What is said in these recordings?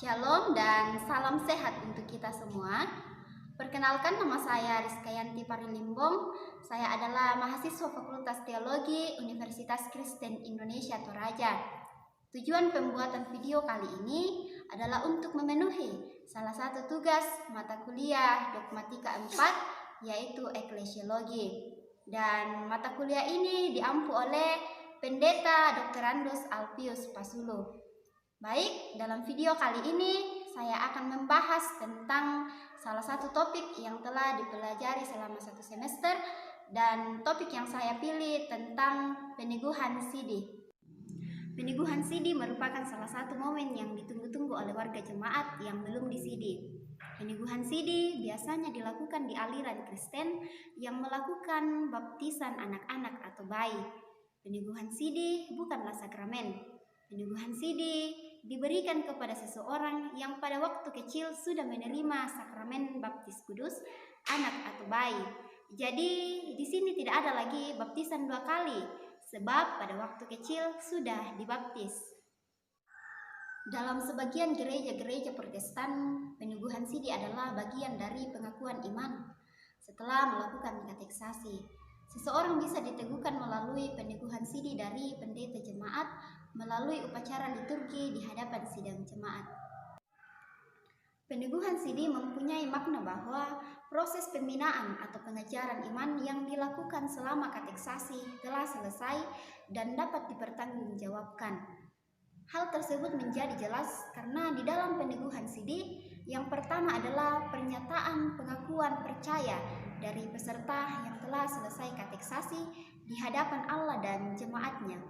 Shalom dan salam sehat untuk kita semua. Perkenalkan, nama saya Rizkyanti Parilimbong. Saya adalah mahasiswa Fakultas Teologi Universitas Kristen Indonesia Toraja. Tujuan pembuatan video kali ini adalah untuk memenuhi salah satu tugas mata kuliah Dogmatika 4, yaitu Eklesiologi. Dan mata kuliah ini diampu oleh Pendeta Dr. Andus Alpius Pasulo. Baik, dalam video kali ini saya akan membahas tentang salah satu topik yang telah dipelajari selama satu semester, dan topik yang saya pilih tentang peneguhan sidi. Peneguhan sidi merupakan salah satu momen yang ditunggu-tunggu oleh warga jemaat yang belum disidi. Peneguhan sidi biasanya dilakukan di aliran Kristen yang melakukan baptisan anak-anak atau bayi. Peneguhan sidi bukanlah sakramen. Peneguhan sidi diberikan kepada seseorang yang pada waktu kecil sudah menerima sakramen baptis kudus anak atau bayi. Jadi di sini tidak ada lagi baptisan dua kali, sebab pada waktu kecil sudah dibaptis. Dalam sebagian gereja-gereja Protestan, peneguhan sidi adalah bagian dari pengakuan iman. Setelah melakukan kateksasi, seseorang bisa diteguhkan melalui peneguhan sidi dari pendeta jemaat melalui upacara liturgi di hadapan sidang jemaat. Peneguhan sidi mempunyai makna bahwa proses pembinaan atau pengajaran iman yang dilakukan selama kateksasi telah selesai dan dapat dipertanggungjawabkan. Hal tersebut menjadi jelas karena di dalam peneguhan sidi, yang pertama adalah pernyataan pengakuan percaya dari peserta yang telah selesai kateksasi di hadapan Allah dan jemaatnya.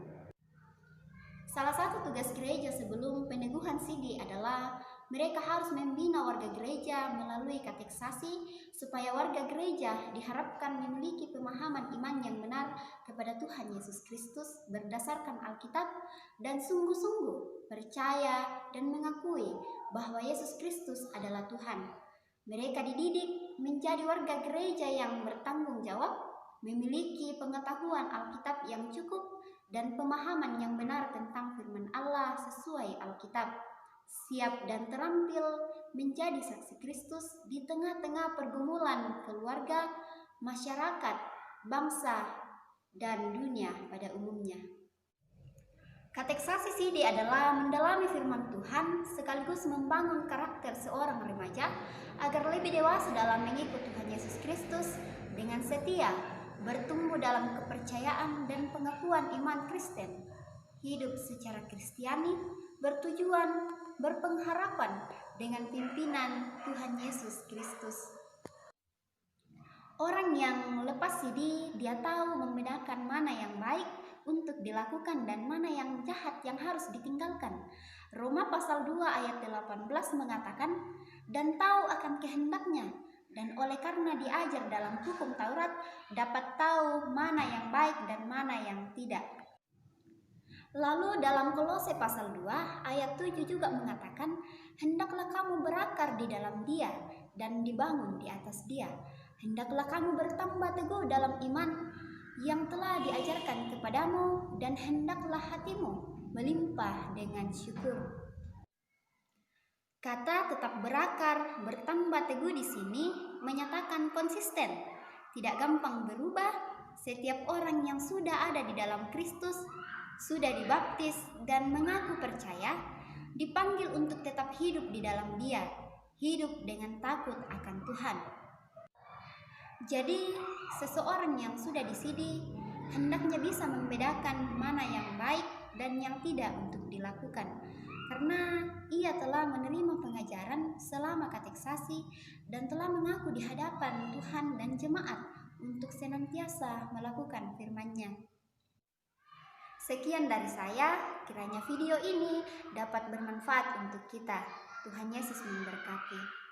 Salah satu tugas gereja sebelum peneguhan sidi adalah mereka harus membina warga gereja melalui kateksasi supaya warga gereja diharapkan memiliki pemahaman iman yang benar kepada Tuhan Yesus Kristus berdasarkan Alkitab dan sungguh-sungguh percaya dan mengakui bahwa Yesus Kristus adalah Tuhan. Mereka dididik menjadi warga gereja yang bertanggung jawab, memiliki pengetahuan Alkitab yang cukup dan pemahaman yang benar tentang firman Allah sesuai Alkitab, siap dan terampil menjadi saksi Kristus di tengah-tengah pergumulan keluarga, masyarakat, bangsa, dan dunia pada umumnya. Kateksasi sidi adalah mendalami firman Tuhan sekaligus membangun karakter seorang remaja agar lebih dewasa dalam mengikut Tuhan Yesus Kristus dengan setia, bertumbuh dalam kepercayaan dan pengakuan iman Kristen, hidup secara Kristiani, bertujuan, berpengharapan dengan pimpinan Tuhan Yesus Kristus. Orang yang lepas sidi, dia tahu membedakan mana yang baik untuk dilakukan dan mana yang jahat yang harus ditinggalkan. Roma pasal 2 ayat 18 mengatakan, dan tahu akan kehendaknya, dan oleh karena diajar dalam hukum Taurat, dapat tahu mana yang baik dan mana yang tidak. Lalu dalam Kolose pasal 2 ayat 7 juga mengatakan, hendaklah kamu berakar di dalam Dia dan dibangun di atas Dia. Hendaklah kamu bertambah teguh dalam iman yang telah diajarkan kepadamu, dan hendaklah hatimu melimpah dengan syukur. Kata tetap berakar, bertambah teguh di sini menyatakan konsisten, tidak gampang berubah. Setiap orang yang sudah ada di dalam Kristus, sudah dibaptis dan mengaku percaya, dipanggil untuk tetap hidup di dalam Dia, hidup dengan takut akan Tuhan. Jadi, seseorang yang sudah disidi hendaknya bisa membedakan mana yang baik dan yang tidak untuk dilakukan, karena ia telah menerima pengajaran selama kateksasi dan telah mengaku di hadapan Tuhan dan jemaat untuk senantiasa melakukan firman-Nya. Sekian dari saya, kiranya video ini dapat bermanfaat untuk kita. Tuhan Yesus memberkati.